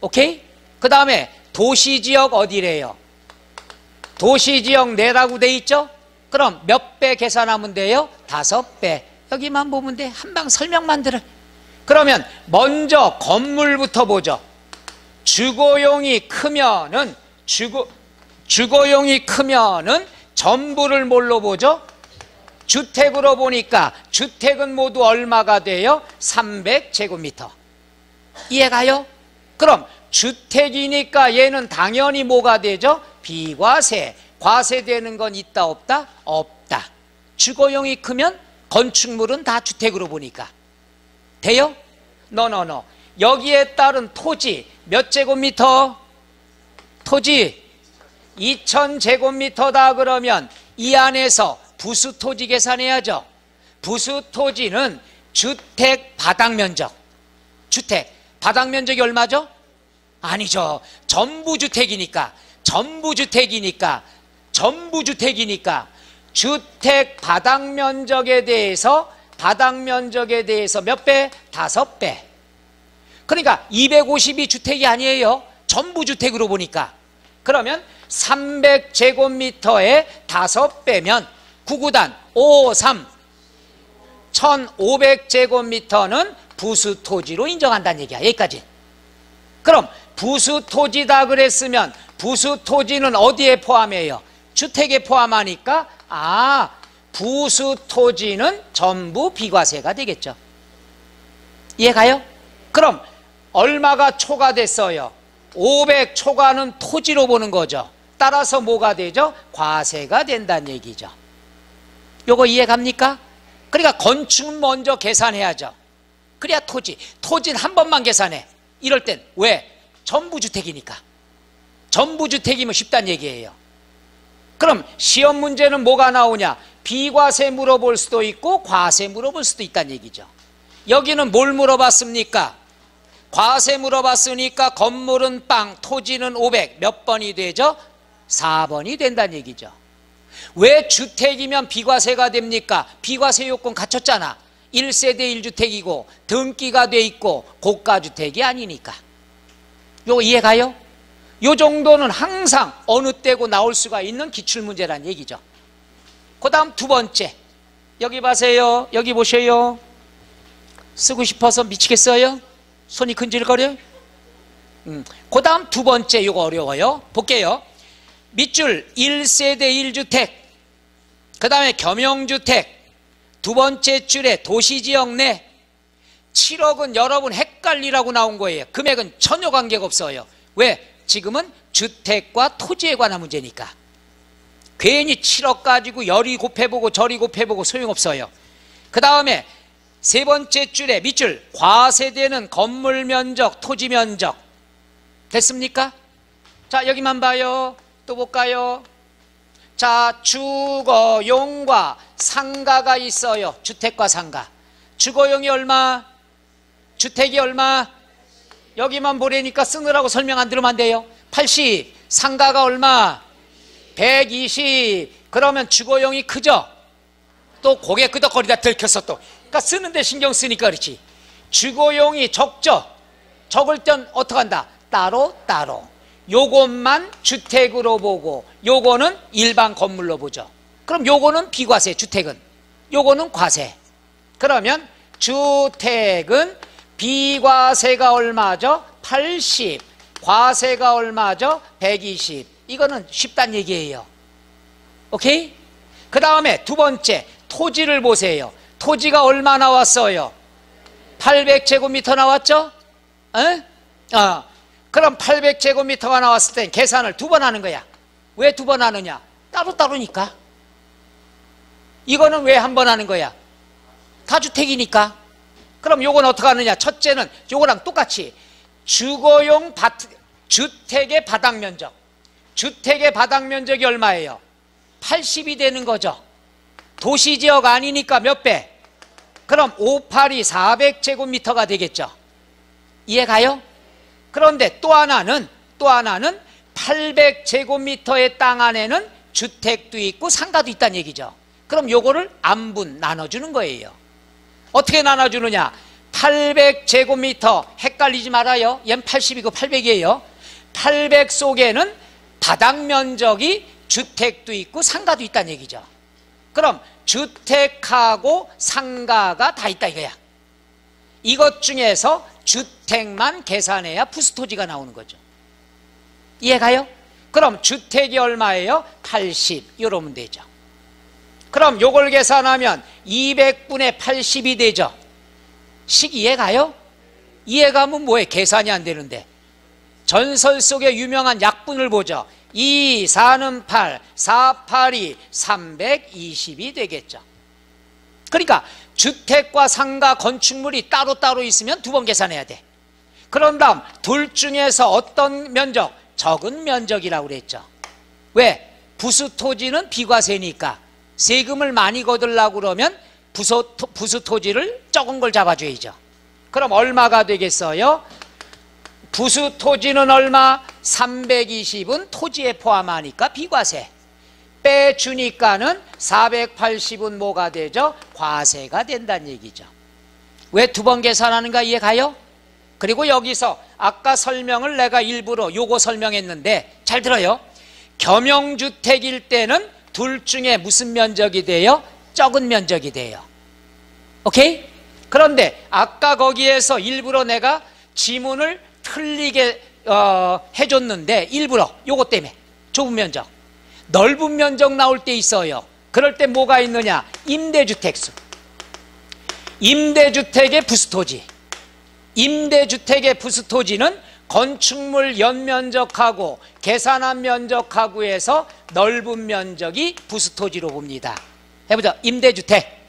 오케이? 그 다음에 도시지역 어디래요? 도시지역 내라고 돼 있죠? 그럼 몇 배 계산하면 돼요? 5배. 여기만 보면 돼. 한방 설명만 들어. 그러면 먼저 건물부터 보죠. 주거용이 크면은 주거용이 크면은 전부를 뭘로 보죠? 주택으로 보니까 주택은 모두 얼마가 돼요? 300제곱미터. 이해가요? 그럼 주택이니까 얘는 당연히 뭐가 되죠? 비과세. 과세되는 건 있다 없다? 없다. 주거용이 크면 건축물은 다 주택으로 보니까 돼요? 노노노. 여기에 따른 토지 몇 제곱미터? 토지 2000제곱미터다 그러면 이 안에서 부수토지 계산해야죠. 부수토지는 주택 바닥면적. 주택 바닥면적이 얼마죠? 아니죠. 전부주택이니까 주택 바닥면적에 대해서 몇 배? 5배. 그러니까 250이 주택이 아니에요. 전부주택으로 보니까. 그러면 300제곱미터에 5배면 9구단 5, 3 1500제곱미터는 부수토지로 인정한다는 얘기야. 여기까지. 그럼 부수토지다 그랬으면 부수토지는 어디에 포함해요? 주택에 포함하니까 부수토지는 전부 비과세가 되겠죠. 이해가요? 그럼 얼마가 초과됐어요? 500 초과는 토지로 보는 거죠. 따라서 뭐가 되죠? 과세가 된다는 얘기죠. 요거 이해갑니까? 그러니까 건축 먼저 계산해야죠. 그래야 토지는 한 번만 계산해. 이럴 땐 왜? 전부주택이니까. 전부주택이면 쉽다는 얘기예요. 그럼 시험 문제는 뭐가 나오냐? 비과세 물어볼 수도 있고 과세 물어볼 수도 있다는 얘기죠. 여기는 뭘 물어봤습니까? 과세 물어봤으니까 건물은 빵, 토지는 500. 몇 번이 되죠? 4번이 된다는 얘기죠. 왜 주택이면 비과세가 됩니까? 비과세 요건 갖췄잖아. 1세대 1주택이고 등기가 돼 있고 고가주택이 아니니까. 요거 이해가요? 요 정도는 항상 어느 때고 나올 수가 있는 기출문제란 얘기죠. 그 다음 두 번째. 여기 봐세요. 여기 보세요. 쓰고 싶어서 미치겠어요? 손이 근질거려요? 그 다음 두 번째. 요거 어려워요. 볼게요. 밑줄 1세대 1주택, 그 다음에 겸용주택, 두 번째 줄에 도시지역 내 7억은 여러분 헷갈리라고 나온 거예요. 금액은 전혀 관계가 없어요. 왜? 지금은 주택과 토지에 관한 문제니까. 괜히 7억 가지고 여리 곱해보고 저리 곱해보고 소용없어요. 그 다음에 세 번째 줄에 밑줄 과세되는 건물 면적, 토지 면적. 됐습니까? 자, 여기만 봐요. 또 볼까요? 자, 주거용과 상가가 있어요. 주택과 상가. 주거용이 얼마? 주택이 얼마? 여기만 보라니까 쓰느라고 설명 안 들으면 안 돼요. 80. 상가가 얼마? 120. 그러면 주거용이 크죠? 또 고개 끄덕거리다 들켰어 또. 그러니까 쓰는데 신경 쓰니까 그렇지. 주거용이 적죠? 적을 땐 어떻게 한다? 따로. 요것만 주택으로 보고 요거는 일반 건물로 보죠. 그럼 요거는 비과세, 주택은. 요거는 과세. 그러면 주택은 비과세가 얼마죠? 80. 과세가 얼마죠? 120. 이거는 쉽단 얘기예요. 오케이? 그 다음에 두 번째 토지를 보세요. 토지가 얼마 나왔어요? 800제곱미터 나왔죠? 그럼 800제곱미터가 나왔을 땐 계산을 두 번 하는 거야. 왜 두 번 하느냐? 따로따로니까. 이거는 왜 한 번 하는 거야? 다주택이니까. 그럼 요건 어떻게 하느냐? 첫째는 요거랑 똑같이 주거용 주택의 바닥면적. 주택의 바닥면적이 얼마예요? 80이 되는 거죠. 도시지역 아니니까 몇 배? 그럼 582 400제곱미터가 되겠죠. 이해가요? 그런데 또 하나는 800제곱미터의 땅 안에는 주택도 있고 상가도 있다는 얘기죠. 그럼 요거를 안분 나눠주는 거예요. 어떻게 나눠주느냐? 800제곱미터 헷갈리지 말아요. 얜 80이고 800이에요. 800 속에는 바닥 면적이 주택도 있고 상가도 있다는 얘기죠. 그럼 주택하고 상가가 다 있다 이거야. 이것 중에서 주택만 계산해야 부수토지가 나오는 거죠. 이해가요? 그럼 주택이 얼마예요? 80 이러면 되죠. 그럼 요걸 계산하면 200분의 80이 되죠. 식 이해가요? 이해가면 뭐해? 계산이 안 되는데. 전설 속의 유명한 약분을 보죠. 2, 4는 8, 4, 8이 320이 되겠죠. 그러니까 주택과 상가 건축물이 따로따로 있으면 두 번 계산해야 돼. 그런 다음 둘 중에서 어떤 면적? 적은 면적이라고 그랬죠. 왜? 부수토지는 비과세니까 세금을 많이 거두려고 그러면 부수토지를 적은 걸 잡아줘야죠. 그럼 얼마가 되겠어요? 부수토지는 얼마? 320은 토지에 포함하니까 비과세. 빼주니까는 480은 뭐가 되죠? 과세가 된다는 얘기죠. 왜 두 번 계산하는가 이해가요? 그리고 여기서 아까 설명을 내가 일부러 요거 설명했는데 잘 들어요. 겸용주택일 때는 둘 중에 무슨 면적이 돼요? 적은 면적이 돼요. 오케이? 그런데 아까 거기에서 일부러 내가 지문을 틀리게 해줬는데 일부러 요거 때문에 좁은 면적, 넓은 면적 나올 때 있어요. 그럴 때 뭐가 있느냐? 임대주택수. 임대주택의 부수토지. 임대주택의 부수토지는 건축물 연면적하고 계산한 면적하고 해서 넓은 면적이 부수토지로 봅니다. 해보자. 임대주택.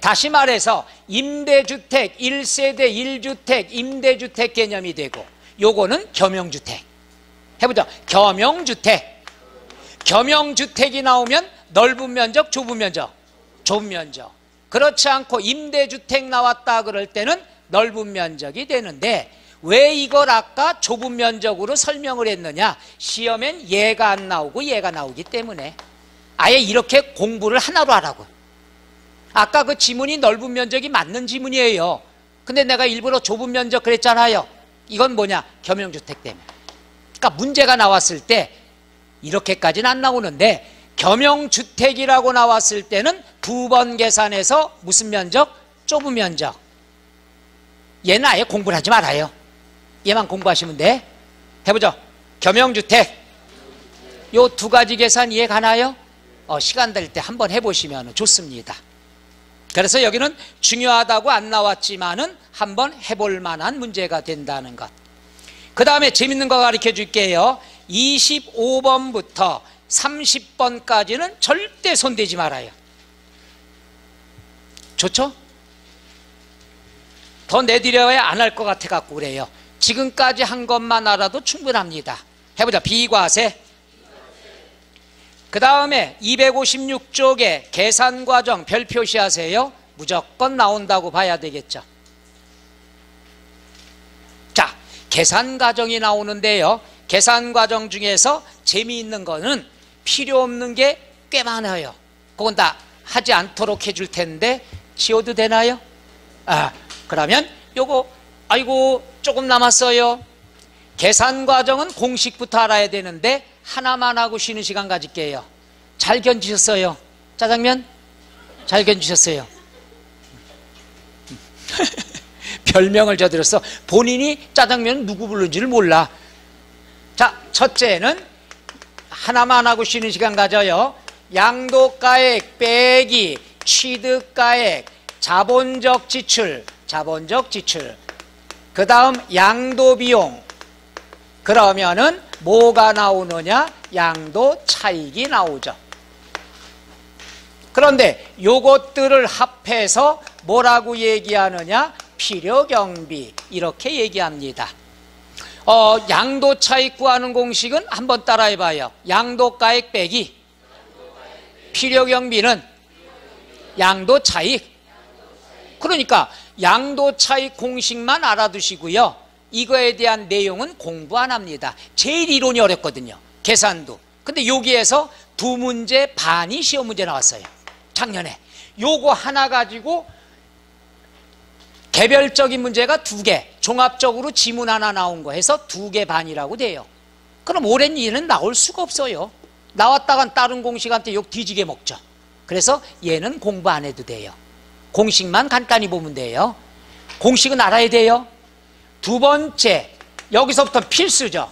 다시 말해서 임대주택 1세대 1주택 임대주택 개념이 되고 요거는 겸용주택. 해보자. 겸용주택. 겸용주택이 나오면 넓은 면적, 좁은 면적? 좁은 면적. 그렇지 않고 임대주택 나왔다 그럴 때는 넓은 면적이 되는데 왜 이걸 아까 좁은 면적으로 설명을 했느냐? 시험엔 얘가 안 나오고 얘가 나오기 때문에 아예 이렇게 공부를 하나로 하라고. 아까 그 지문이 넓은 면적이 맞는 지문이에요. 근데 내가 일부러 좁은 면적 그랬잖아요. 이건 뭐냐? 겸용주택 때문에. 그러니까 문제가 나왔을 때 이렇게까지는 안 나오는데 겸용주택이라고 나왔을 때는 두 번 계산해서 무슨 면적? 좁은 면적. 얘는 아예 공부를 하지 말아요. 얘만 공부하시면 돼. 해보죠. 겸용주택. 요 두 가지 계산 이해 가나요? 시간 될 때 한번 해보시면 좋습니다. 그래서 여기는 중요하다고 안 나왔지만은 한번 해볼 만한 문제가 된다는 것. 그 다음에 재밌는 거 가르쳐 줄게요. 25번부터 30번까지는 절대 손대지 말아요. 좋죠? 더 내드려야 안 할 것 같아 갖고 그래요. 지금까지 한 것만 알아도 충분합니다. 해보자. 비과세. 그 다음에 256쪽에 계산과정 별 표시하세요. 무조건 나온다고 봐야 되겠죠. 자, 계산과정이 나오는데요. 계산과정 중에서 재미있는 거는 필요 없는 게 꽤 많아요. 그건 다 하지 않도록 해줄 텐데 지워도 되나요? 그러면 요거 아이고 조금 남았어요. 계산과정은 공식부터 알아야 되는데 하나만 하고 쉬는 시간 가질게요. 잘 견디셨어요? 짜장면? 잘 견디셨어요? 별명을 저들었어. 본인이 짜장면 누구 부르는지를 몰라. 자, 첫째는 하나만 하고 쉬는 시간 가져요. 양도가액 빼기 취득가액 자본적 지출. 자본적 지출. 그 다음 양도비용. 그러면은 뭐가 나오느냐? 양도 차익이 나오죠. 그런데 요것들을 합해서 뭐라고 얘기하느냐? 필요경비. 이렇게 얘기합니다. 양도 차익 구하는 공식은 한번 따라해봐요. 양도가액 빼기 필요경비는 양도 차익. 그러니까 양도 차익 공식만 알아두시고요. 이거에 대한 내용은 공부 안 합니다. 제일 이론이 어렵거든요. 계산도. 근데 여기에서 두 문제 반이 시험 문제 나왔어요. 작년에. 요거 하나 가지고 개별적인 문제가 2개, 종합적으로 지문 하나 나온 거 해서 2개 반이라고 돼요. 그럼 올해는 얘는 나올 수가 없어요. 나왔다간 다른 공식한테 욕 뒤지게 먹죠. 그래서 얘는 공부 안 해도 돼요. 공식만 간단히 보면 돼요. 공식은 알아야 돼요. 두 번째, 여기서부터 필수죠.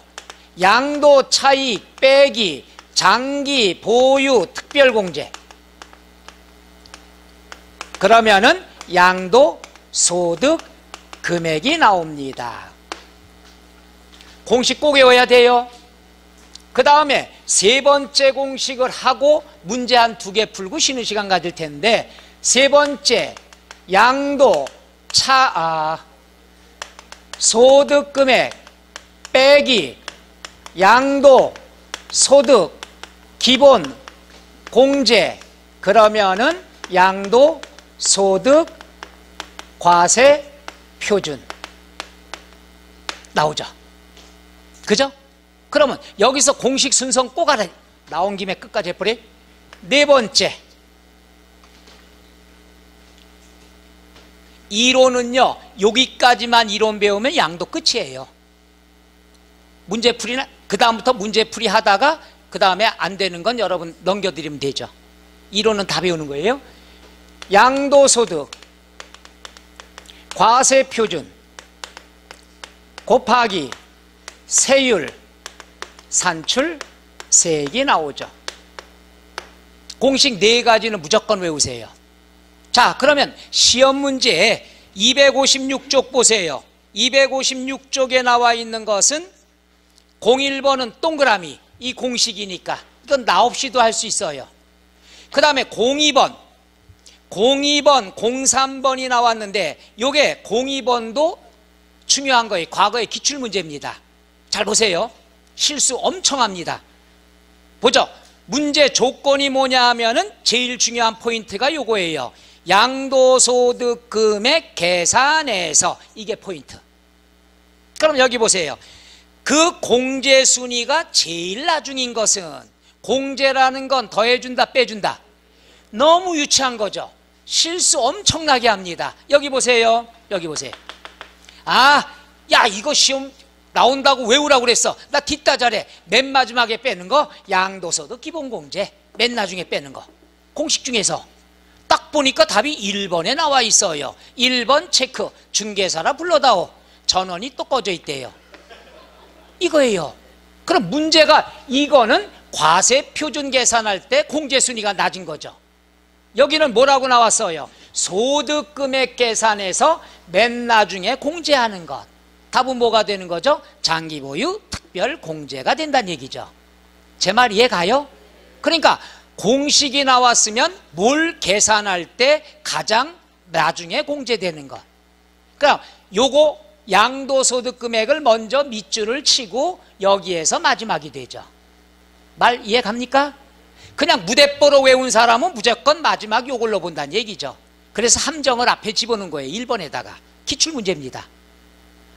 양도 차익 빼기 장기 보유 특별공제. 그러면은 양도 소득 금액이 나옵니다. 공식 꼭 외워야 돼요. 그 다음에 세 번째 공식을 하고 문제 한 2개 풀고 쉬는 시간 가질 텐데, 세 번째 양도 소득 금액 빼기 양도 소득 기본 공제. 그러면은 양도 소득 과세 표준 나오죠. 그죠? 그러면 여기서 공식 순서 꼭 알아. 나온 김에 끝까지 해버려. 네 번째, 이론은요, 여기까지만 이론 배우면 양도 끝이에요. 문제풀이나 그 다음부터 문제풀이 하다가 그 다음에 안 되는 건 여러분 넘겨드리면 되죠. 이론은 다 배우는 거예요. 양도소득 과세표준 곱하기 세율 산출세액이 나오죠. 공식 4가지는 무조건 외우세요. 자, 그러면 시험 문제 256쪽 보세요. 256쪽에 나와 있는 것은 01번은 동그라미, 이 공식이니까 이건 나 없이도 할 수 있어요. 그 다음에 02번, 03번이 나왔는데 요게 02번도 중요한 거예요. 과거의 기출문제입니다. 잘 보세요. 실수 엄청 합니다. 보죠. 문제 조건이 뭐냐 하면은 제일 중요한 포인트가 요거예요. 양도소득 금액 계산에서, 이게 포인트. 그럼 여기 보세요. 그 공제 순위가 제일 나중인 것은, 공제라는 건 더해준다 빼준다, 너무 유치한 거죠. 실수 엄청나게 합니다. 여기 보세요. 여기 보세요. 야, 이거 시험 나온다고 외우라고 그랬어. 나 뒷다 잘해. 맨 마지막에 빼는 거 양도소득 기본공제, 맨 나중에 빼는 거. 공식 중에서 딱 보니까 답이 1번에 나와 있어요. 1번 체크. 중개사라 불러다오. 전원이 또 꺼져 있대요. 이거예요. 그럼 문제가, 이거는 과세 표준 계산할 때 공제 순위가 낮은 거죠. 여기는 뭐라고 나왔어요? 소득 금액 계산에서 맨 나중에 공제하는 것. 답은 뭐가 되는 거죠? 장기 보유 특별 공제가 된다는 얘기죠. 제 말 이해 가요? 그러니까 공식이 나왔으면 뭘 계산할 때 가장 나중에 공제되는 것. 그럼 요거 양도소득 금액을 먼저 밑줄을 치고 여기에서 마지막이 되죠. 말 이해 갑니까? 그냥 무대뽀로 외운 사람은 무조건 마지막 요걸로 본다는 얘기죠. 그래서 함정을 앞에 집어넣은 거예요. 1번에다가. 기출문제입니다.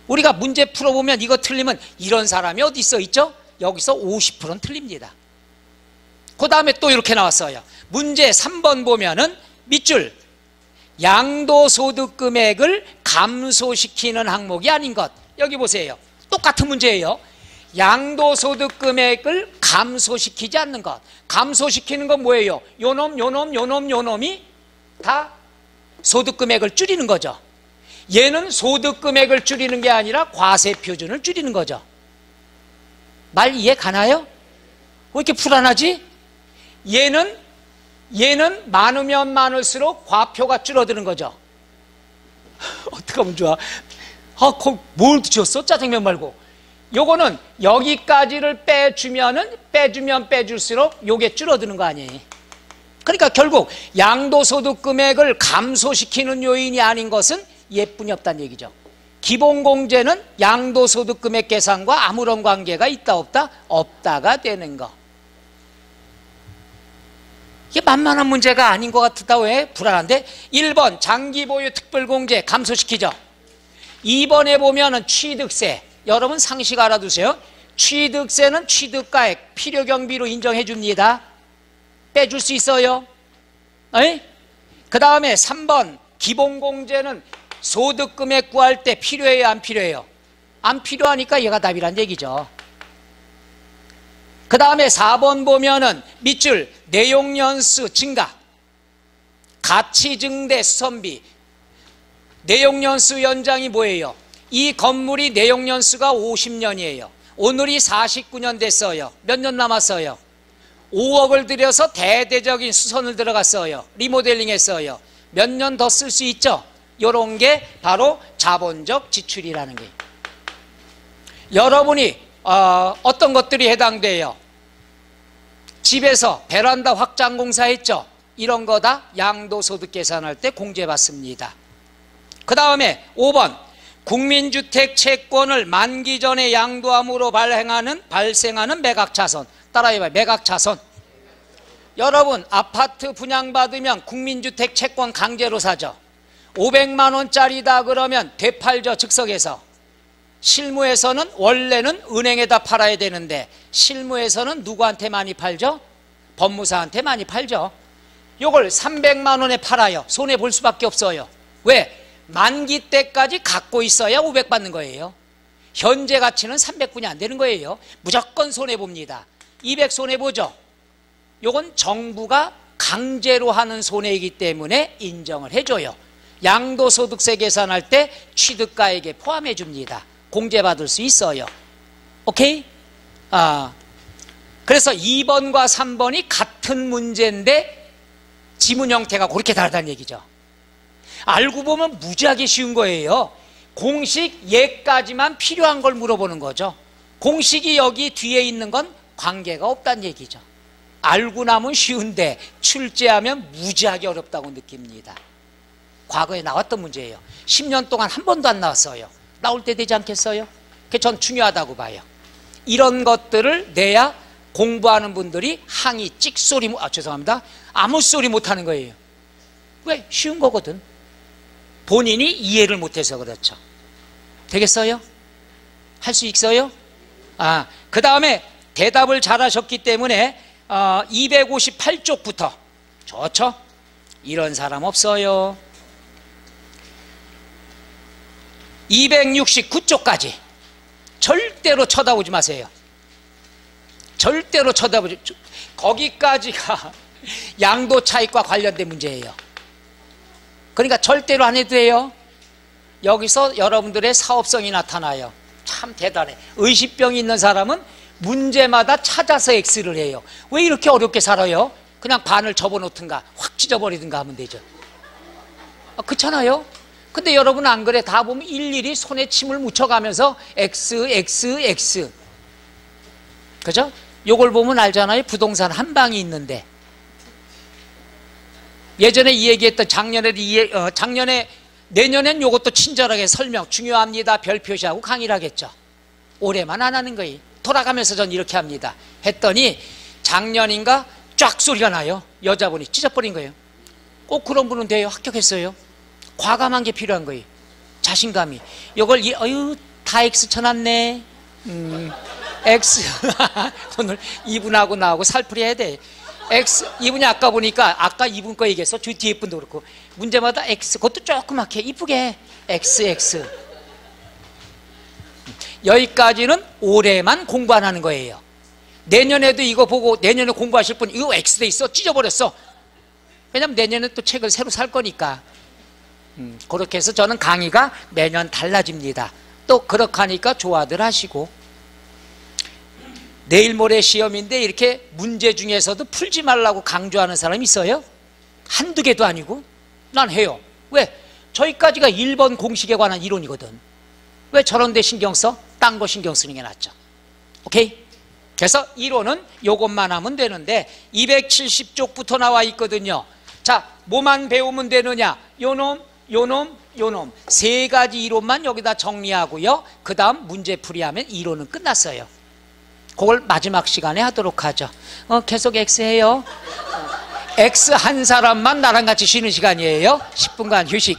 우리가 문제 풀어보면 이거 틀리면 이런 사람이 어디 있죠? 여기서 50%는 틀립니다. 그 다음에 또 이렇게 나왔어요. 문제 3번 보면은 밑줄, 양도소득 금액을 감소시키는 항목이 아닌 것. 여기 보세요. 똑같은 문제예요. 양도소득 금액을 감소시키지 않는 것. 감소시키는 건 뭐예요? 요놈이 다 소득 금액을 줄이는 거죠. 얘는 소득 금액을 줄이는 게 아니라 과세 표준을 줄이는 거죠. 말 이해 가나요? 왜 이렇게 불안하지? 얘는 많으면 많을수록 과표가 줄어드는 거죠. 어떻게 하면 좋아? 뭘 드셨어? 짜장면 말고. 요거는 여기까지를 빼주면 빼줄수록 요게 줄어드는 거 아니에요? 그러니까 결국 양도소득 금액을 감소시키는 요인이 아닌 것은 얘뿐이 없다는 얘기죠. 기본공제는 양도소득 금액 계산과 아무런 관계가 있다 없다? 없다가 되는 거. 이게 만만한 문제가 아닌 것 같다. 왜? 불안한데? 1번 장기보유 특별공제 감소시키죠. 2번에 보면은 취득세. 여러분 상식 알아두세요. 취득세는 취득가액 필요경비로 인정해 줍니다. 빼줄 수 있어요. 그 다음에 3번 기본공제는 소득금액 구할 때 필요해요, 안 필요해요? 안 필요하니까 얘가 답이란 얘기죠. 그 다음에 4번 보면은 밑줄 내용연수 증가, 가치증대 수선비. 내용연수 연장이 뭐예요? 이 건물이 내용연수가 50년이에요 오늘이 49년 됐어요. 몇 년 남았어요? 5억을 들여서 대대적인 수선을 들어갔어요. 리모델링 했어요. 몇 년 더 쓸 수 있죠? 이런 게 바로 자본적 지출이라는 게. 여러분이 어떤 것들이 해당돼요? 집에서 베란다 확장 공사 했죠? 이런 거 다 양도소득 계산할 때 공제받습니다. 그 다음에 5번 국민주택 채권을 만기 전에 양도함으로 발생하는 매각자손. 따라해봐요. 매각자손. 여러분 아파트 분양받으면 국민주택 채권 강제로 사죠. 500만 원짜리다 그러면 되팔죠. 즉석에서. 실무에서는 원래는 은행에다 팔아야 되는데 실무에서는 누구한테 많이 팔죠? 법무사한테 많이 팔죠. 요걸 300만 원에 팔아요. 손해볼 수밖에 없어요. 왜? 만기 때까지 갖고 있어야 500 받는 거예요. 현재 가치는 300분이 안 되는 거예요. 무조건 손해봅니다. 200 손해보죠. 요건 정부가 강제로 하는 손해이기 때문에 인정을 해줘요. 양도소득세 계산할 때 취득가액에 포함해 줍니다. 공제받을 수 있어요. 오케이? 그래서 2번과 3번이 같은 문제인데 지문 형태가 그렇게 다르다는 얘기죠. 알고 보면 무지하게 쉬운 거예요. 공식 예까지만 필요한 걸 물어보는 거죠. 공식이 여기 뒤에 있는 건 관계가 없다는 얘기죠. 알고 나면 쉬운데 출제하면 무지하게 어렵다고 느낍니다. 과거에 나왔던 문제예요. 10년 동안 한 번도 안 나왔어요. 나올 때 되지 않겠어요? 그게 전 중요하다고 봐요. 이런 것들을 내야 공부하는 분들이 항의 찍소리 죄송합니다. 아무 소리 못하는 거예요. 왜? 쉬운 거거든. 본인이 이해를 못해서 그렇죠. 되겠어요? 할 수 있어요? 그 다음에 대답을 잘하셨기 때문에 258쪽부터 좋죠? 이런 사람 없어요. 269쪽까지 절대로 쳐다보지 마세요. 절대로 쳐다보지. 거기까지가 양도 차익과 관련된 문제예요. 그러니까 절대로 안 해도 돼요. 여기서 여러분들의 사업성이 나타나요. 참 대단해. 의식병이 있는 사람은 문제마다 찾아서 X를 해요. 왜 이렇게 어렵게 살아요? 그냥 반을 접어놓든가 확 찢어버리든가 하면 되죠. 그렇잖아요. 근데 여러분 안 그래? 다 보면 일일이 손에 침을 묻혀가면서 X, X, X. 그죠? 요걸 보면 알잖아요. 부동산 한 방이 있는데. 예전에 이 얘기했던 작년에 내년엔 요것도 친절하게 설명 중요합니다. 별 표시하고 강의를 하겠죠. 올해만 안 하는 거예요. 돌아가면서 전 이렇게 합니다. 했더니 작년인가 쫙 소리가 나요. 여자분이 찢어버린 거예요. 꼭 그런 분은 돼요. 합격했어요. 과감한 게 필요한 거예요. 자신감이. 요걸 다 X 쳐놨네. X 오늘 이분하고 나하고 살풀이 해야 돼. X 이분이 아까 보니까 아까 이분 거 얘기했어. 저 뒤에 분도 그렇고 문제마다 X 그것도 조그맣게 이쁘게 XX 여기까지는 올해만 공부 안 하는 거예요. 내년에도 이거 보고 내년에 공부하실 분 이거 X 돼 있어 찢어버렸어. 왜냐면 내년에 또 책을 새로 살 거니까. 그렇게 해서 저는 강의가 매년 달라집니다. 또 그렇게 하니까 좋아들 하시고. 내일 모레 시험인데 이렇게 문제 중에서도 풀지 말라고 강조하는 사람이 있어요? 한두 개도 아니고. 난 해요. 왜? 저기까지가 1번 공식에 관한 이론이거든. 왜 저런 데 신경 써? 딴 거 신경 쓰는 게 낫죠. 오케이? 그래서 이론은 요것만 하면 되는데 270쪽부터 나와 있거든요. 자, 뭐만 배우면 되느냐? 요놈, 요놈, 요놈. 세 가지 이론만 여기다 정리하고요. 그 다음 문제풀이 하면 이론은 끝났어요. 그걸 마지막 시간에 하도록 하죠. 계속 X 해요. X 한 사람만 나랑 같이 쉬는 시간이에요. 10분간 휴식.